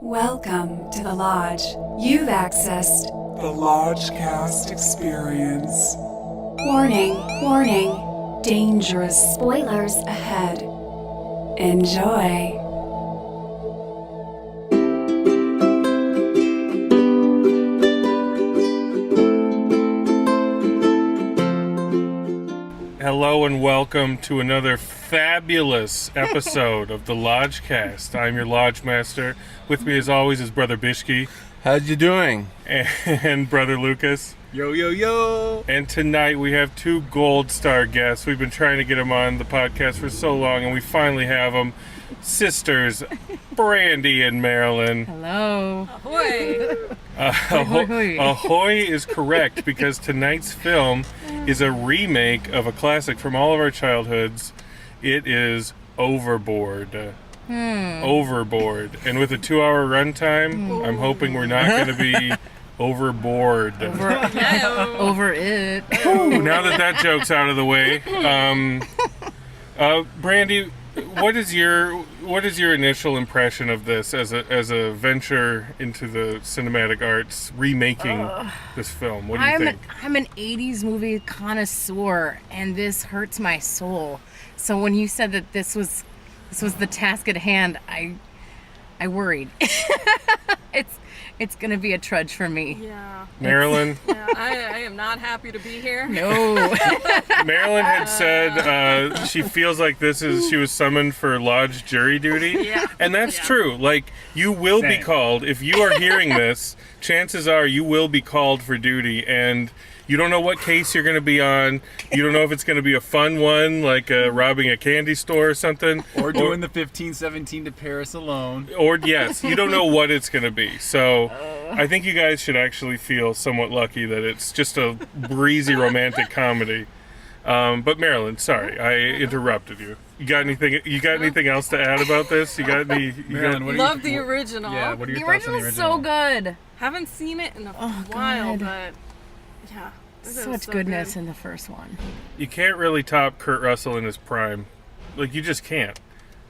Welcome to the Lodge. You've accessed the Lodgecast experience. Warning, warning, dangerous spoilers ahead. Enjoy. Hello and welcome to another fabulous episode of the Lodgecast. I'm your Lodgemaster. With me as always is Brother Bishki. How's you doing? And Brother Lucas. Yo, yo, yo! And tonight we have two gold star guests. We've been trying to get them on the podcast for so long, and we finally have them. Sisters, Brandy and Marilyn. Hello. Ahoy! Ahoy is correct, because tonight's film is a remake of a classic from all of our childhoods. It is Overboard. Overboard. And with a 2-hour runtime, I'm hoping we're not going to be overboard. Over it. Ooh, now that joke's out of the way, Brandy, what is your initial impression of this as a venture into the cinematic arts, remaking this film? What do you think? I'm an 80s movie connoisseur, and this hurts my soul. So when you said that this was the task at hand, I worried. It's going to be a trudge for me. Yeah. Marilyn? Yeah, I am not happy to be here. No. Marilyn had said she feels like she was summoned for lodge jury duty. Yeah. And that's true. Like, you will be called. If you are hearing this, chances are you will be called for duty, and you don't know what case you're going to be on. You don't know if it's going to be a fun one, like robbing a candy store or something. Or doing the 15-17 to Paris alone. Or, yes, you don't know what it's going to be. So I think you guys should actually feel somewhat lucky that it's just a breezy romantic comedy. But Marilyn, sorry, I interrupted you. You got anything else to add about this? Marilyn, Love the original. Yeah, what are your The thoughts on the original's original? so good. Haven't seen it in a while, God. but yeah. This is Such so goodness good. in the first one. You can't really top Kurt Russell in his prime. Like, you just can't.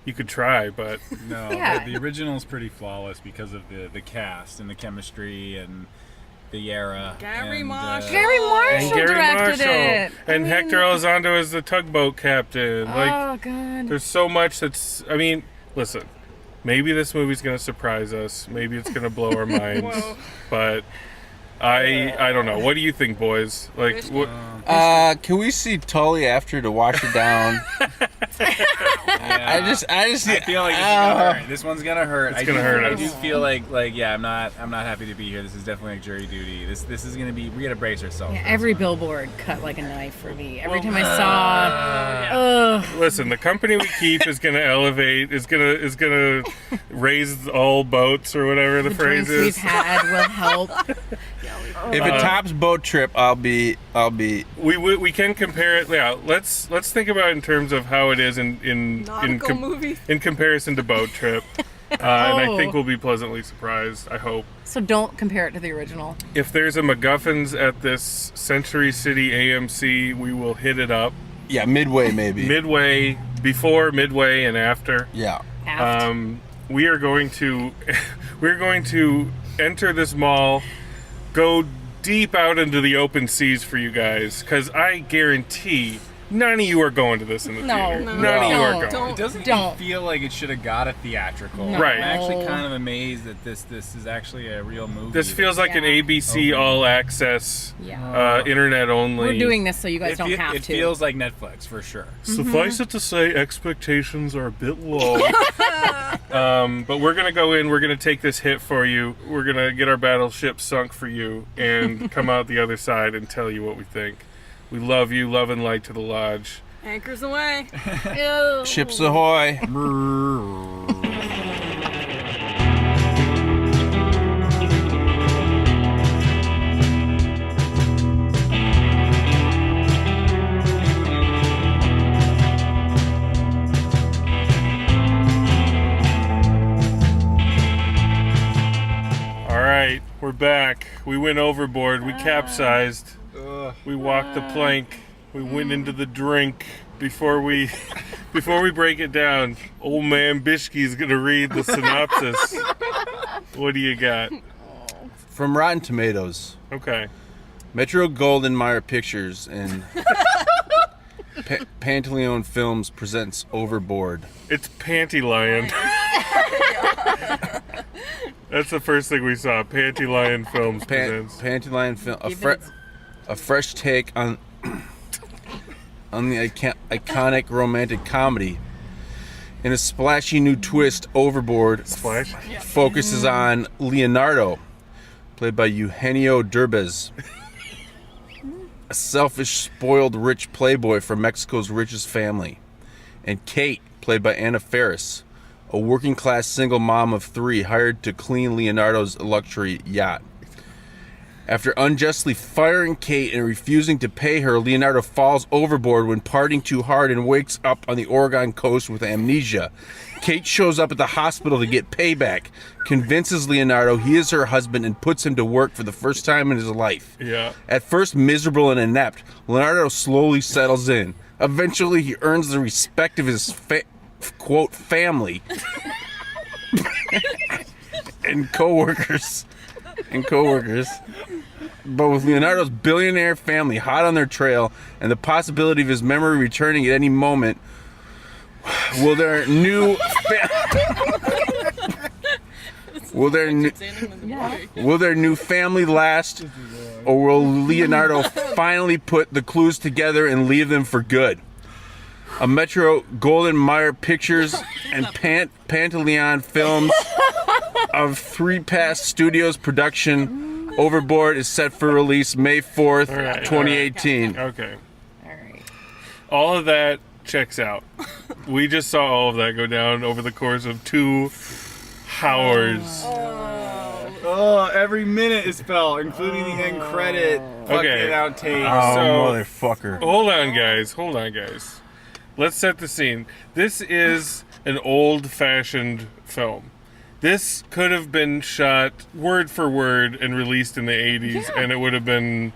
You could try, but No, Yeah. the original is pretty flawless because of the cast and the chemistry and the era. Gary and, Marshall. Gary Marshall and Gary directed Marshall it. and Hector Elizondo as the tugboat captain. Like, Oh, God. there's so much listen, maybe this movie's gonna surprise us. Maybe it's gonna blow our minds. Whoa. But I don't know. What do you think, boys? Like, what? Can we see Tully after to wash it down? I just I feel like it's gonna hurt. This one's gonna hurt. It's gonna hurt I us. do feel like yeah, I'm not happy to be here. This is definitely like jury duty. This is gonna be. We gotta brace ourselves. Yeah, for this every one. billboard cut like a knife for me. Every time I saw, Listen, the company we keep is gonna elevate. Is gonna raise all boats or whatever the phrase drinks we've is. had will help. if it tops boat trip, I'll be. We can compare it. Yeah, let's think about it in terms of how it is in Nautical movies. in comparison to Boat Trip, and I think we'll be pleasantly surprised. I hope. So don't compare it to the original. If there's a MacGuffins at this Century City AMC, we will hit it up. Yeah, midway maybe. Midway, before, midway, and after. Yeah. Aft. We are going to enter this mall, go deep out into the open seas for you guys, because I guarantee none of you are going to this in the No. theater. No. None of you are No. going. Don't. It doesn't Don't. even feel like it should have got a theatrical. No. Right. I'm actually kind of amazed that this is actually a real movie. This feels like an Yeah. ABC all access, Yeah. internet only. We're doing this so you guys It, don't have it to. feels like Netflix for sure. Suffice it to say, expectations are a bit low. But we're going to go in, we're going to take this hit for you, we're going to get our battleship sunk for you, and come out the other side and tell you what we think. We love you, love and light to the Lodge. Anchors away. Ew. Ships ahoy. All right, we're back. We went overboard, we capsized, we walked the plank, we went into the drink. Before we break it down, old man Bishki's gonna read the synopsis. What do you got? From Rotten Tomatoes, Okay. Metro-Goldwyn-Mayer Pictures and Pantaleon Films presents Overboard. It's Panty Lion. That's the first thing we saw. Panty Lion Films presents. Pantaleon Film, a fresh take on the iconic romantic comedy. In a splashy new twist, Overboard Splash? focuses on Leonardo, played by Eugenio Derbez, a selfish, spoiled, rich playboy from Mexico's richest family, and Kate, played by Faris, a working-class single mom of 3 hired to clean Leonardo's luxury yacht. After unjustly firing Kate and refusing to pay her, Leonardo falls overboard when partying too hard and wakes up on the Oregon coast with amnesia. Kate shows up at the hospital to get payback, convinces Leonardo he is her husband, and puts him to work for the first time in his life. Yeah. At first miserable and inept, Leonardo slowly settles in. Eventually, he earns the respect of his quote family and coworkers. But with Leonardo's billionaire family hot on their trail and the possibility of his memory returning at any moment, will their new family last, or will Leonardo finally put the clues together and leave them for good? A Metro-Goldwyn-Mayer Pictures and Pantaleon Films of 3 Pass Studios production, Overboard is set for release May 4th, 2018. Okay. All right. All of that checks out. We just saw all of that go down over the course of 2 hours. Oh, every minute is felt, including the end credit. Okay. Fucking outtake. Motherfucker. Hold on, guys. Let's set the scene. This is an old-fashioned film. This could have been shot word for word and released in the 80s, and it would have been...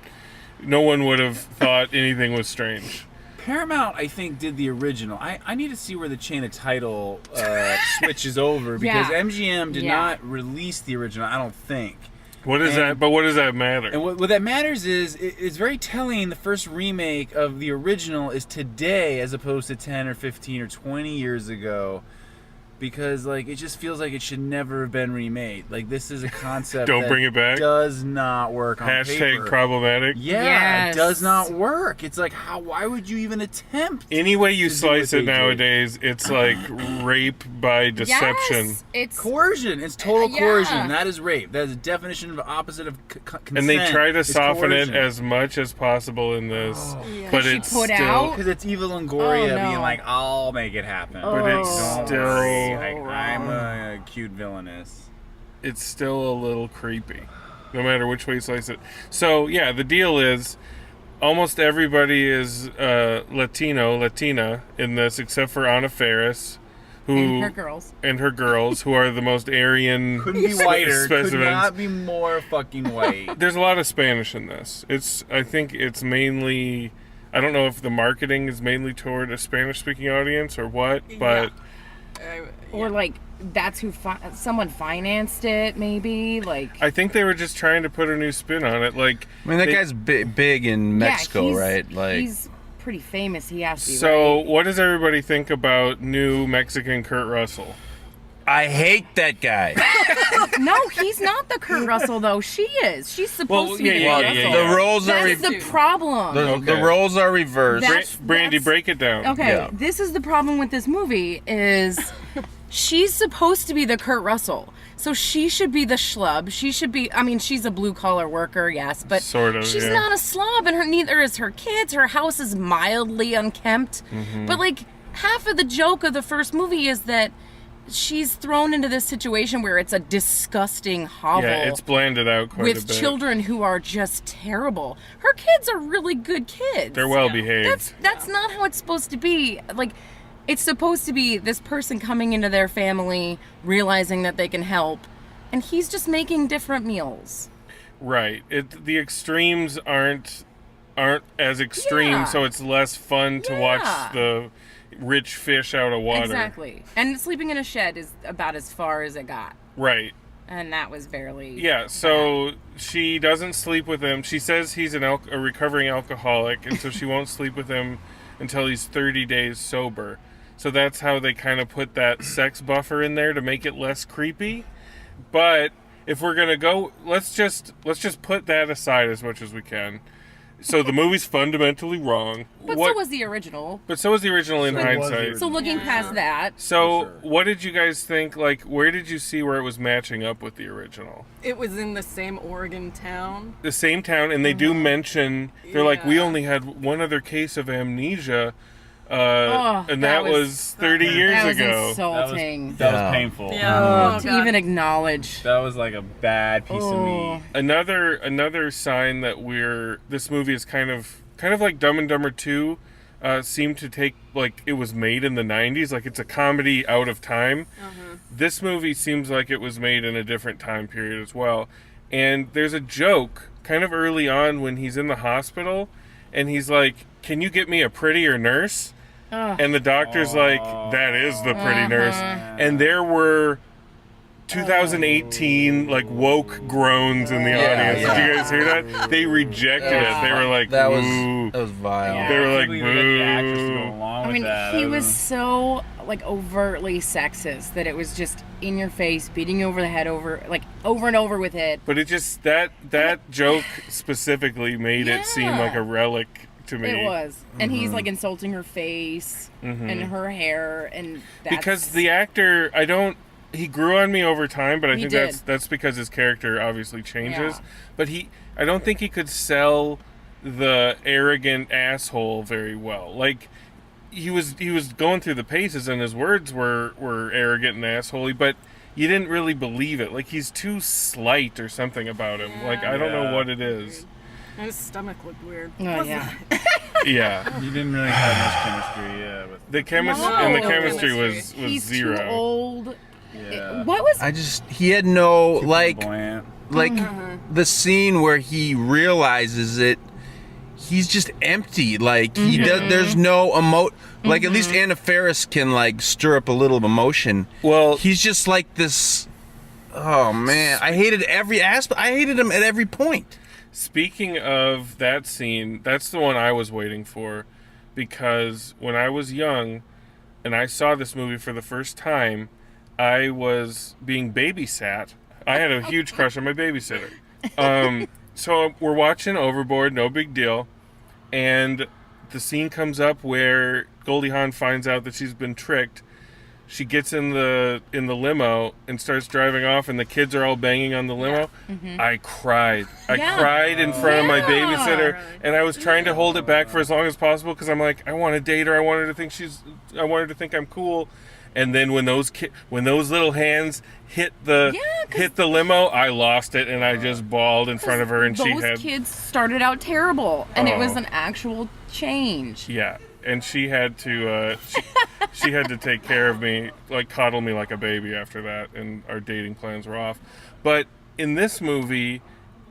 No one would have thought anything was strange. Paramount, I think, did the original. I need to see where the chain of title switches over, because MGM did not release the original, I don't think. What does that matter? And what that matters is, it's very telling the first remake of the original is today as opposed to 10 or 15 or 20 years ago. Because, like, it just feels like it should never have been remade. Like, this is a concept Don't that bring it back? does not work on paper. # problematic. Yeah, Yes. it does not work. It's like, why would you even attempt? Any way you to do slice what it they did? nowadays, it's like rape by deception. Yes, it's Coercion. It's total Yeah. coercion. That is rape. That is a definition of opposite of consent. And they try to is soften coercion. it as much as possible in this, but She it's put still out- Because it's Eva Longoria Oh, no. being like, I'll make it happen. But it's Don't still- worry. I'm a cute villainess. it's still a little creepy, no matter which way you slice it. So yeah, the deal is almost everybody is Latina in this, except for Anna Faris, who and her girls. who are the most Aryan Couldn't be whiter. Could specimens. not be more fucking white. There's a lot of Spanish in this. I think it's mainly, I don't know if the marketing is mainly toward a Spanish-speaking audience or what, but Or like that's who someone financed it, maybe. Like I think they were just trying to put a new spin on it. Like, I mean, that guy's big in Mexico, he's, right? Like, he's pretty famous. He has to be. so right? what does everybody think about new Mexican Kurt Russell? I hate that guy. No, he's not the Kurt Russell though. She is. She's supposed to be the Kurt Russell. The roles are That's the problem. the roles are reversed. Brandy, break it down. Okay, Yeah. this is the problem with this movie is she's supposed to be the Kurt Russell. So she should be the schlub. She should be, I mean, she's a blue-collar worker, yes, but Sort of, she's yeah. not a slob, and neither is her kids. Her house is mildly unkempt. Mm-hmm. But, like, half of the joke of the first movie is that she's thrown into this situation where it's a disgusting hovel. Yeah, it's blanded out quite a with bit. children who are just terrible. Her kids are really good kids. They're well behaved. That's not how it's supposed to be. Like, it's supposed to be this person coming into their family, realizing that they can help, and he's just making different meals. Right. The extremes aren't as extreme, Yeah. so it's less fun to watch the rich fish out of water. Exactly. And sleeping in a shed is about as far as it got. Right. And that was barely. Yeah, so she doesn't sleep with him. She says he's a recovering alcoholic, and so she won't sleep with him until he's 30 days sober. So that's how they kind of put that sex buffer in there to make it less creepy. But if we're gonna go, let's just put that aside as much as we can. So the movie's fundamentally wrong. But so was the original. But so was the original in hindsight. So looking past that. So For sure. what did you guys think? Like, where did you see where it was matching up with the original? It was in the same Oregon town. The same town, and they do mention, they're like, we Yeah. only had one other case of amnesia, Oh, and that that was- was 30 years That was ago. insulting. That Yeah. was painful. Yeah. To even acknowledge. That was like a bad piece of meat. Another sign that this movie is kind of like Dumb and Dumber 2 seemed to take, like, it was made in the 90s, like it's a comedy out of time. This movie seems like it was made in a different time period as well. And there's a joke kind of early on when he's in the hospital and he's like, "Can you get me a prettier nurse?" And the doctor's like, "That is the pretty nurse." And there were 2018 like woke groans in the audience. yeah. Did you guys hear that? They rejected it. They were like, That "Boo." was vile. They were I like, can't believe we got the actress to go "Boo." along I with mean, that. he That was so like overtly sexist that it was just in your face, beating you over the head over and over with it. But it just that joke specifically made it seem Yeah. like a relic to me. It was, and he's like insulting her face and her hair, and that's, Because the actor, he grew on me over time, but I He think did. that's because his character obviously changes. Yeah. But I don't think he could sell the arrogant asshole very well. Like he was going through the paces, and his words were arrogant and assholey, but you didn't really believe it. Like he's too slight or something about him. Like I don't know Yeah. what it is. And his stomach looked weird. Oh yeah, Yeah. You didn't really have much chemistry, yeah. With, The chemistry No. and the No chemistry was he's zero. too old. yeah. What was? he had no, like Buoyant. the scene where he realizes it, he's just empty. Like he does, there's no like at least Anna Faris can like stir up a little emotion. Well, He's just like this. Oh man, I hated every aspect. I hated him at every point. speaking of that scene, that's the one I was waiting for, because when I was young and I saw this movie for the first time, I was being babysat. I had a huge crush on my babysitter. So we're watching Overboard, no big deal, and the scene comes up where Goldie Hawn finds out that she's been tricked. She gets in the limo and starts driving off, and the kids are all banging on the limo. I cried. I Yeah. cried in front of my Yeah. babysitter, and I was trying to hold it back for as long as possible because I'm like, I want to date her. I want her to think I'm cool. And then when those little hands hit the limo, I lost it, and I just bawled in front of her, and she Those had kids started out terrible, and it was Oh. an actual change. yeah, and she had to she had to take care of me, like coddle me like a baby after that, and our dating plans were off. But in this movie,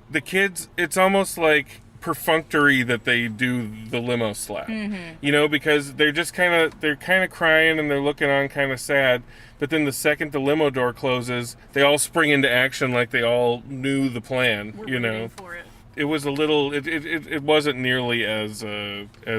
the kids, it's almost like perfunctory that they do the limo slap, you know, because they're kind of crying and they're looking on kind of sad, but then the second the limo door closes, they all spring into action like they all knew the plan. We're you know, waiting for it. it was a little, it wasn't nearly as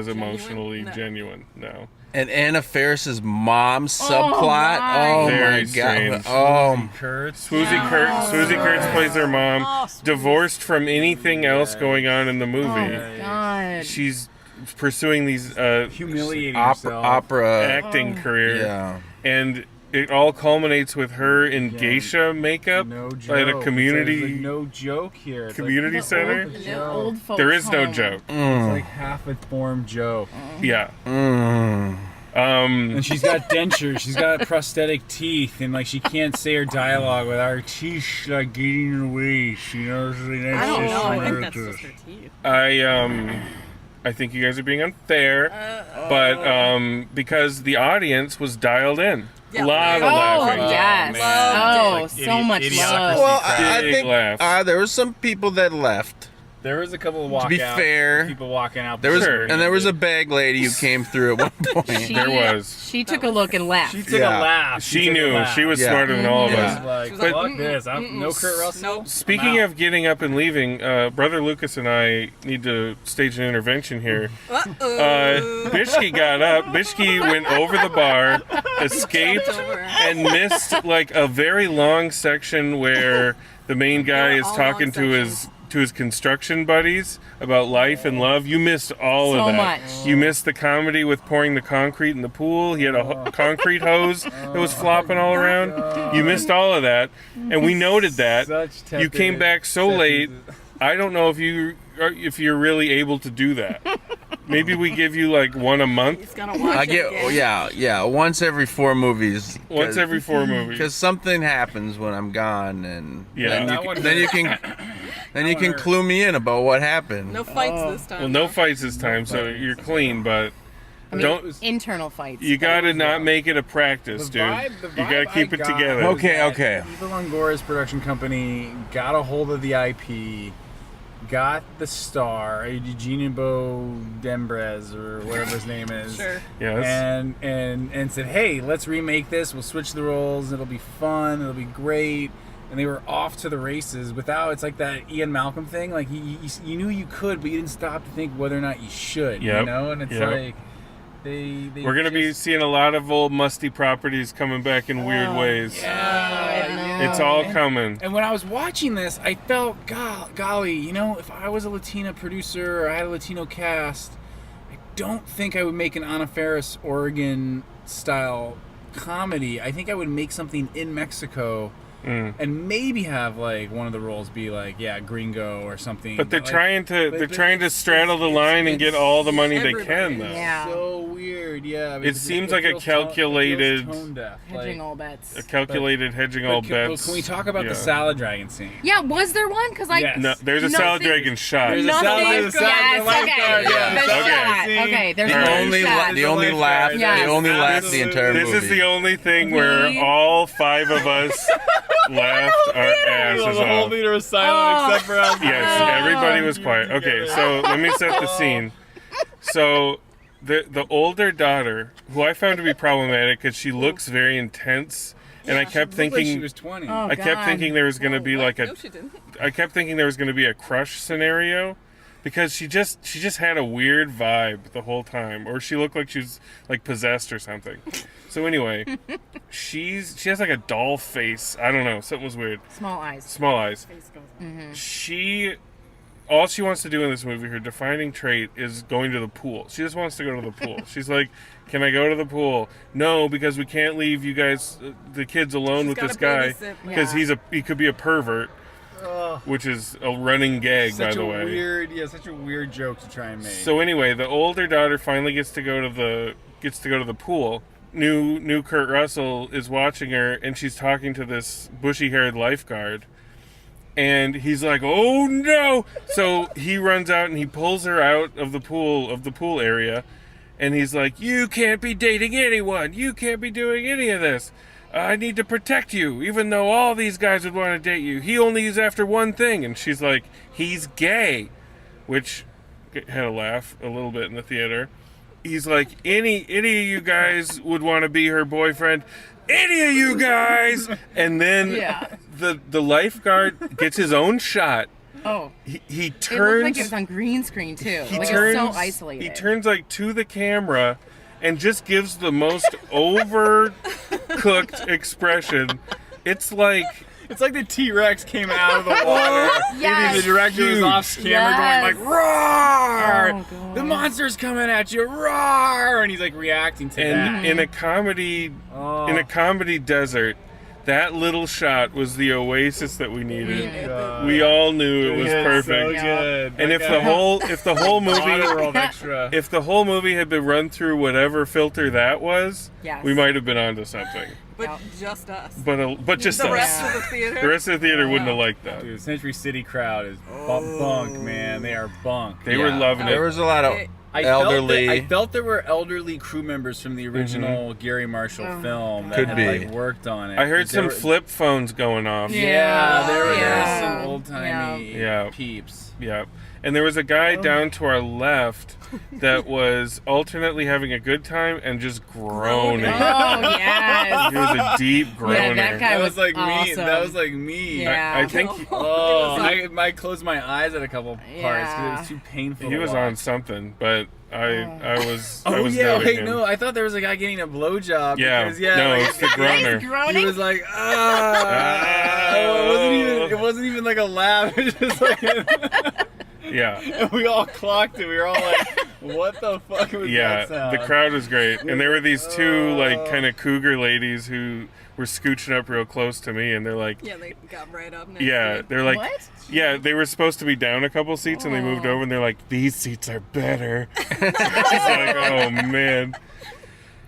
emotionally No. genuine. No. And Anna Faris's mom subplot. right. Oh, Very my strange. god. Kurtz. Swoozie Kurtz plays their mom, Oh, sweet. divorced from anything else going on in the movie. Oh God. She's pursuing these Humiliating Opera, yourself. opera. acting career, Yeah. and it all culminates with her in geisha makeup No joke. at a community There's, like, no joke here. It's community like, center. The old folks There is no home. joke. it's like half a formed joke. Yeah. Mm. And she's got dentures. She's got prosthetic teeth, and like she can't say her dialogue without her teeth like getting in her way. You know, I don't know. I think that's just her teeth. I think you guys are being unfair, but because the audience was dialed in. Yeah. A lot of Oh laughing. yes. man. Oh, Like so much idiocracy. love. Well, I Big think laughs. there were some people that left. There was a couple of To be walkouts. fair, People walking out. there was Sure. and there was a bag lady who came through at one point. There was. She took a look and laughed. She took Yeah. a laugh. She took a knew. laugh. She was Yeah. smarter than all of Yeah. us. She was like, She was like, fuck this. No Kurt Russell. Nope. Speaking of getting up and leaving, Brother Lucas and I need to stage an intervention here. Bishki got up. Bishki went over the bar, escaped, and missed like a very long section where the main guy is all talking long to his construction buddies about life and love. You missed all of So that. much. You missed the comedy with pouring the concrete in the pool. He had a concrete hose that was flopping all around. You missed all of that, and we noted that. Such You came tepid back so late. sentences. I don't know if you're really able to do that. Maybe we give you like one a month, He's gonna watch I it get again. yeah, once every 4 movies. once every 4 movies. Because something happens when I'm gone, and Yeah. then That you one can, then you can then you can hurt. clue me in about what happened. No fights this time. Well, no fights this time, so you're clean. But don't. Internal fights. You gotta not make it a practice, The dude. vibe You gotta I keep it got together. was Okay, that okay. Eva Longoria's production company got a hold of the IP, got the star, Eugenio Derbez or whatever his name is. Sure. Yes. And said, hey, let's remake this. We'll switch the roles. It'll be fun. It'll be great. And they were off to the races without. It's like that Ian Malcolm thing. Like you knew you could, but you didn't stop to think whether or not you should. Yep. You know, and it's Yep. like they We're gonna be just- seeing a lot of old musty properties coming back in weird ways. Yeah, It's all and- coming. And when I was watching this, I felt, golly, you know, if I was a Latina producer or I had a Latino cast, I don't think I would make an Anna Faris Oregon style comedy. I think I would make something in Mexico and maybe have like one of the roles be like, yeah, gringo or something. But they're like, trying to but it's- straddle the line and get all the money they everybody. can, though. Yeah. so weird, yeah. It seems like a feels calculated- tone deaf. Hedging Like, all bets. A calculated hedging all but bets. can we talk about Yeah. the salad dragon scene? Yeah, was there one? Because I. Yes. No, there's a Nothing- salad dragon shot. There's a Nothing. salad- Yes, there's a salad- okay. the lifeguard, yeah. The Okay. shot. Scene. Okay, there's The no only shot. the only laugh Yes. the only laugh the entire This movie. is the only thing where We- all 5 of us laughed our asses The whole off. theater was silent except for us. Yes, everybody was quiet. Okay, so let me set the scene. So the older daughter, who I found to be problematic because she looks very intense, and I kept Looked like she thinking was 20. Oh, I kept God. thinking there was going to be like No, she didn't. I kept thinking there was going to be a crush scenario because she just had a weird vibe the whole time, or she looked like she was like possessed or something. So anyway, she has like a doll face. I don't know, something was weird. Small eyes. Small eyes. Face goes up. All she wants to do in this movie, her defining trait is going to the pool. She just wants to go to the pool. She's like, "Can I go to the pool?" No, because we can't leave you guys, the kids, alone with She's this gotta guy babysit. because Yeah. he could be a pervert, which is a running gag, by Such the a way. such a weird joke to try and make. So anyway, the older daughter finally gets to go to the pool. New Kurt Russell is watching her, and she's talking to this bushy-haired lifeguard. And he's like, "Oh no!" So he runs out and he pulls her out of the pool area, and he's like, "You can't be dating anyone. You can't be doing any of this. I need to protect you, even though all these guys would want to date you. He only is after one thing." And she's like, "He's gay," which had a laugh a little bit in the theater. He's like, any of you guys would want to be her boyfriend. Any of you guys. And then Yeah. the lifeguard gets his own shot. Oh. He It looked turns. like it was on green screen too. He Like turns. it's so isolated. He turns like to the camera, and just gives the most overcooked expression. It's like. it's like the T-Rex came out of the water. Yes. The director was off camera Yes. going like, "Roar! Oh, God. The monster's coming at you! Roar!" And he's like reacting to And that. in a comedy, Oh. in a comedy desert, that little shot was the oasis that we needed. God. We all knew it was Yeah, perfect. So good. And if the whole movie, Waterworld extra. if the whole movie had been run through whatever filter that was, Yes. we might have been onto something. But Yeah. just us. But just the us. rest of the theater. The rest of the theater wouldn't have liked that. Dude, Century City crowd is bunk, man. They are bunk. They were loving There it. was a lot of elderly. I felt there were elderly crew members from the original Gary Marshall film that Could had be. like worked on it. I heard There some were- flip phones going off. Yeah, there were Yeah. some old timey Yeah. peeps. Yeah. And there was a guy down to our left that was alternately having a good time and just groaning. Oh, yes. He was a deep groaner. Yeah, that guy That was was like me. awesome. That was like me. Yeah. I think I closed my eyes at a couple parts because it Yeah. was too painful. he to was watch. on something, but I was Oh was yeah, noting wait, him. no, I thought there was a guy getting a blowjob. Yeah, because, yeah, no, like, it's the groaner. he was like, oh, it wasn't even like a laugh. It was just like, Yeah. and we all clocked it. We were all like, what the fuck was Yeah, that sound? the crowd was great, and there were these two like kind of cougar ladies who were scooching up real close to me, and they're like, Yeah, they got right up next yeah, to you. they're like, What? yeah, they were supposed to be down a couple seats, and they moved over, and they're like, these seats are better. It's like, oh man.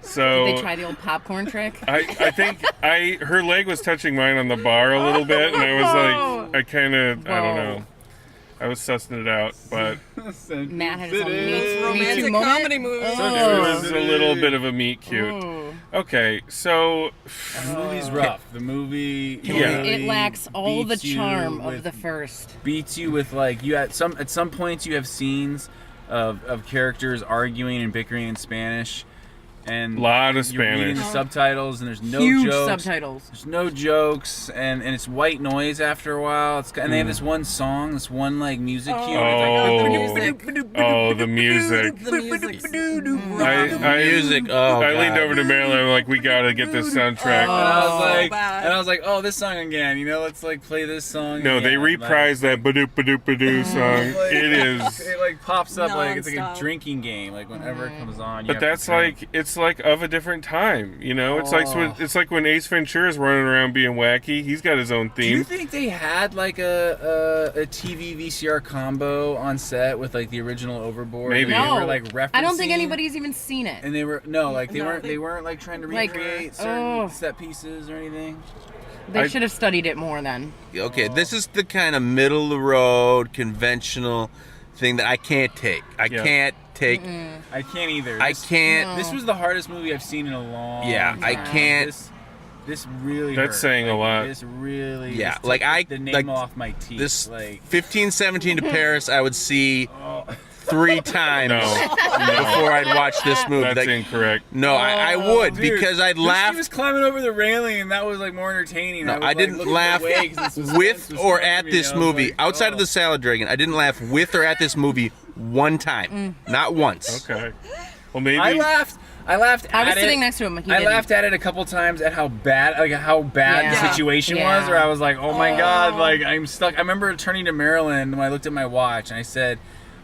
So Did they try the old popcorn trick? I think her leg was touching mine on the bar a little bit, and I was like, I don't know. I was sussing it out, but Matt had his own Me Romantic Too moment. comedy movie. it was a little bit of a meet cute. Okay, so The movie's rough. The movie Yeah. It lacks all the beats you charm of with- the first. beats you with like you at some points you have scenes of characters arguing and bickering in Spanish, and Lot of you're reading the Spanish. subtitles and there's no Huge jokes. subtitles. There's no jokes, and it's white noise after a while. And they have this one song, this one like music cue. Oh, music. the music. The music's Music. Oh, I leaned God. over to Marilyn. I'm like, we gotta get this soundtrack. And I was like, bad. oh, this song again. You know, let's like play this song. No, they again. reprised that badoop badoop badoo song. Like, It is, It like pops up like it's like a Non-stop. drinking game. Like whenever it comes on. You but have to that's drink. like it's like of a different time. You know, it's like when Ace Ventura's running around being wacky. He's got his own Do you theme. think they had like a TV VCR combo on set with like the original Overboard? Maybe. And they No, were, like referencing, I don't think anybody's even seen it. And they were No, they weren't like trying to Like, recreate certain oh. set pieces or anything. They should have studied it more then. Okay, this is the kind of middle of the road, conventional thing that I can't take. I Yeah. can't take. I can't either. I can't. This was the hardest movie I've seen in a long. Yeah, I time. can't. This really. That's hurt. saying a lot. This really. Yeah, just like, took I- the name like, off my teeth. This like 15, 17 to Paris, I would see 3 times No, before I'd watch this movie. that's Like, incorrect. no, I would Dude, because I'd when laugh She was climbing over the railing, and that was like more entertaining. No, was, I like, didn't looking laugh away 'cause the suspense with was or killing at me. this I was movie. like, Outside of oh. the Salad Dragon, I didn't laugh with or at this movie one time. Not once. Okay. Well, maybe. I laughed I was at sitting it. next to him. He I didn't. laughed at it a couple times at how bad the Yeah. situation Yeah. was, where I was like, oh my god, like I'm stuck. I remember turning to Marilyn when I looked at my watch and I said,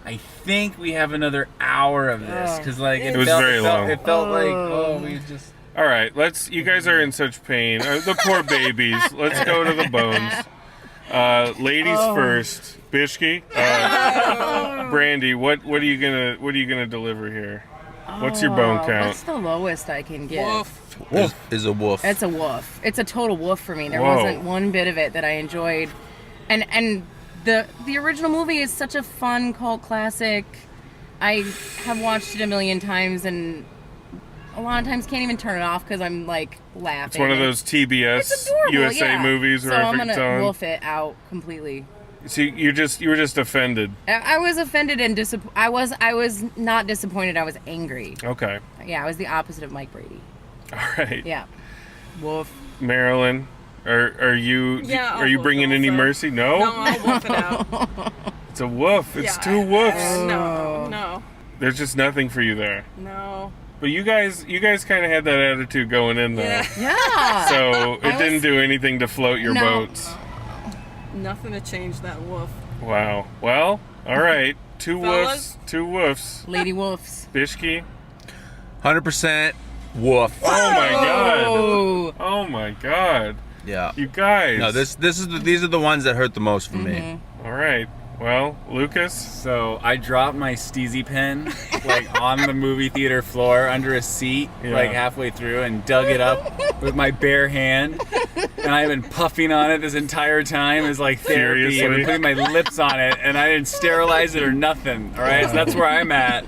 I think we have another hour of this because like It was very long. It felt like we just. All right, you guys are in such pain. The poor babies. Let's go to the bones. Ladies first. Bishki, Brandy, what are you gonna deliver here? What's your bone count? What's the lowest I can get? Woof. Is a wolf. It's a woof. It's a total woof for me. There Whoa. wasn't one bit of it that I enjoyed. And the original movie is such a fun cult classic. I have watched it a million times and a lot of times can't even turn it off because I'm like laughing. It's one of those It's TBS adorable, USA yeah. movies so where I'm if it's gonna on. wolf it out completely. So you were just offended. I was offended and I was not disappointed. I was angry. Okay. Yeah, I was the opposite of Mike Brady. All right. Yeah. Woof. Marilyn, are you Yeah, I'll are you woof bringing any also. mercy? No. No, I'll woof it out. It's a woof. It's Yeah, two woofs. No. There's just nothing for you there. No. But you guys kind of had that attitude going in there. Yeah. Yeah. So it I didn't was- do anything to float your No. boats. Nothing to change that woof. Wow. Well, all right. Two Fellas? woofs. Two woofs. Lady Wolves. Bishki. 100% wolf. Oh my god. Oh. Oh my god. Yeah. You guys. No, these are the ones that hurt the most for me. All right. Well, Lucas. So I dropped my Steezy pen like on the movie theater floor under a seat, Yeah. like halfway through, and dug it up with my bare hand. And I've been puffing on it this entire time as like therapy. I've been putting my lips on it, and I didn't sterilize it or nothing. All right, so that's where I'm at.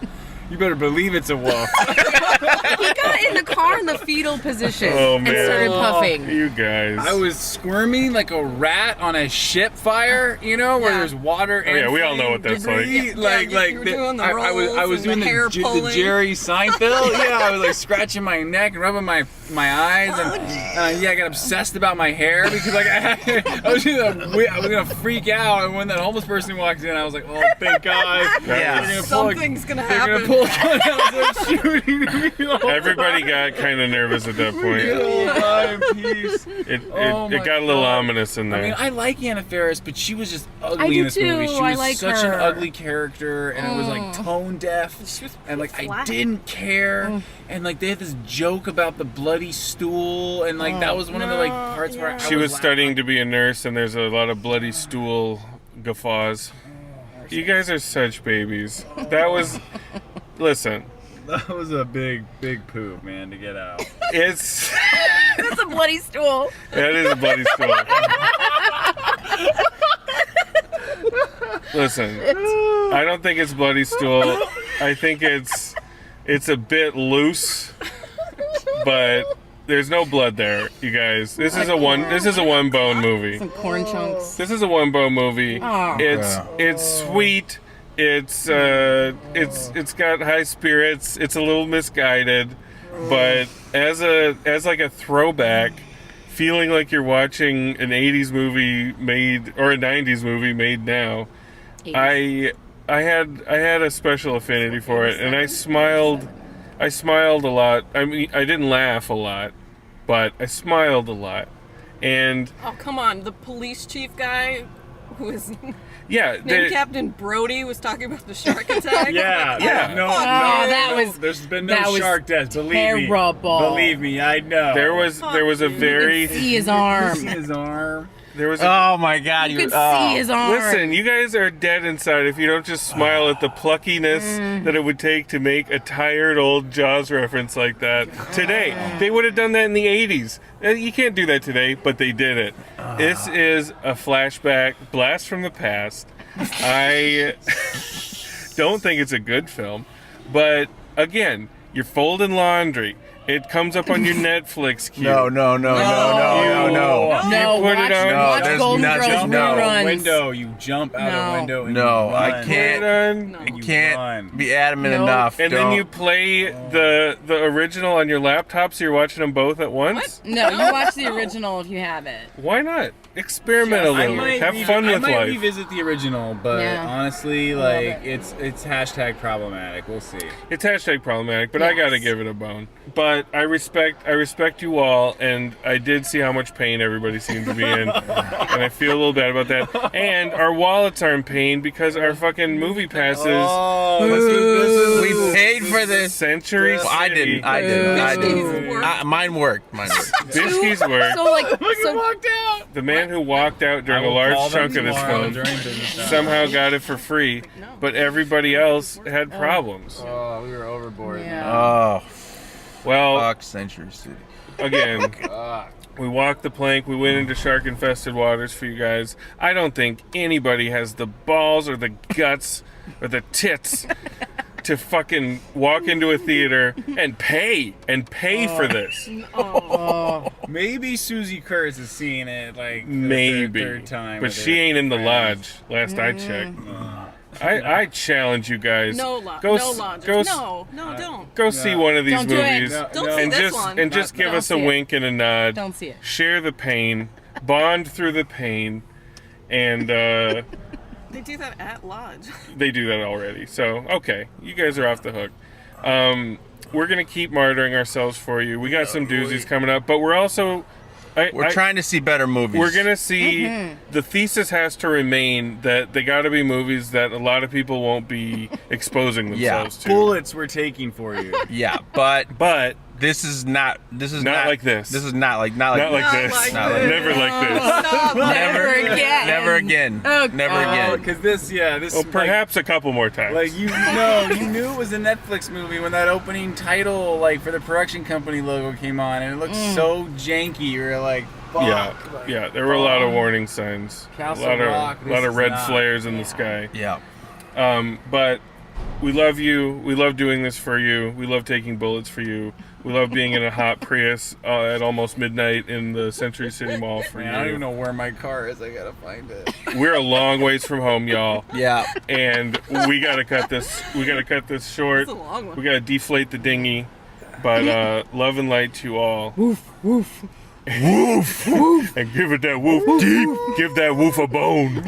You better believe it's a wolf. He got in the car in the fetal position Oh, and man. started puffing. You guys. I was squirming like a rat on a ship fire, where there's water and yeah, we all know what that's debris. like. You were doing the I was rolls doing and the hair the pulling. Jerry Seinfeld. Yeah, I was like scratching my neck and rubbing my eyes, and I got obsessed about my hair because like I was gonna freak out, and when that homeless person walked in, I was like, oh, thank God. Yeah. Something's gonna They're happen. gonna pull a gun out and start shooting me. Everybody got kind of nervous at that point. Peace. It Oh my got a little God. ominous in there. I mean, I like Anna Faris, but she was just I ugly do in this movie. too. She I was like such her. an ugly character, and it was like tone deaf, She was and like I flat. didn't care. And like they had this joke about the bloody stool, and like that was one of the like parts where I She was laughing. studying to be a nurse, and there's a lot of bloody stool guffaws. You guys are such babies. That was. Listen, That was a big poop, man, to get out. it's. That's a bloody stool. That is a bloody stool. Listen, I don't think it's bloody stool. I think it's a bit loose, but there's no blood there, you guys. This is a one bone movie. Some corn chunks. This is a one bone movie. Oh. It's sweet. It's got high spirits. It's a little misguided, but as like a throwback, feeling like you're watching an 80s movie made or a 90s movie made now. I had a special affinity for it, and I smiled a lot. I mean, I didn't laugh a lot, but I smiled a lot. And Oh, come on. The police chief guy who is yeah, named Captain Brody was talking about the shark attack. Yeah. No, that was- there's been that no was shark deaths. Believe terrible. me. Believe me, I know. there was a very See his arm. See his arm. there was a, Oh my God! You could see his arm. listen, you guys are dead inside if you don't just smile at the pluckiness that it would take to make a tired old Jaws reference like that today. They would have done that in the 80s. You can't do that today, but they did it. This is a flashback, blast from the past. I don't think it's a good film, but again, you're folding laundry. It comes up on your Netflix queue. No. No, You put watch, it on. watch there's Golden nothing- Girls no. reruns. Window, you jump out No. a window. And No, you I run. can't. Put it on. And you Can't run. be adamant No. enough. And then Don't. you play the original on your laptop, so you're watching them both at once. No, you watch the original if you have it. Why not? Experiment a I little. might Have fun I with might life. revisit the original, but Yeah. honestly, love like it. it's hashtag problematic. We'll see. It's hashtag problematic, but I gotta Yes. give it a bone. But I respect you all, and I did see how much pain everybody seemed to be in, and I feel a little bad about that. And our wallets are in pain because our fucking movie passes. Oh, We paid for this. Century Well, I City. didn't. I didn't. Bishki's work. Mine worked. Bishki's work. So like, walked out. The man who walked out during I a will large call them chunk of this tomorrow film during business hours. somehow got it for free, but everybody else had problems. Oh, we were overboard. Yeah. Oh, Well, fuck Century City. again, we walked the plank. We went into shark-infested waters for you guys. I don't think anybody has the balls or the guts or the tits to fucking walk into a theater and pay for this. Maybe Susie Kurtz is seeing it like the Maybe, third time. but with she her ain't in the friends. lodge. Last I checked. I challenge you guys. No lodge. Go, No s- lodge. go, s- No, don't. Go see one of these Don't do it. movies Don't see and this just one. and just give Don't us a see it. wink and a nod. don't see it. Share the pain, bond through the pain, and They do that at lodge. they do that already. So okay, you guys are off the hook. We're gonna keep martyring ourselves for you. We got some doozies coming up, but we're also We're trying to see better movies. We're gonna see. The thesis has to remain that they got to be movies that a lot of people won't be exposing themselves to. Bullets we're taking for you. Yeah, but But this is not. This is Not like this. This is not like. not like Not this. like this. Never like this. Stop. Never again. Never again. Oh, Never God. again. Because this Well, perhaps a couple more times. Like you knew it was a Netflix movie when that opening title, like for the production company logo came on, and it looked so janky. You were like, fuck. yeah. There were a lot of warning signs. Castle a lot Rock, of this red is not- flares in the sky. Yeah. But We love you. We love doing this for you. We love taking bullets for you. We love being in a hot Prius at almost midnight in the Century City Mall for Man, you. I don't even know where my car is. I gotta find it. We're a long ways from home, y'all. Yeah. And we gotta cut this. We gotta cut this short. That's a long one. We gotta deflate the dinghy. But love and light to you all. Woof, woof. Woof, woof. And give it that woof deep. Give that woof a bone.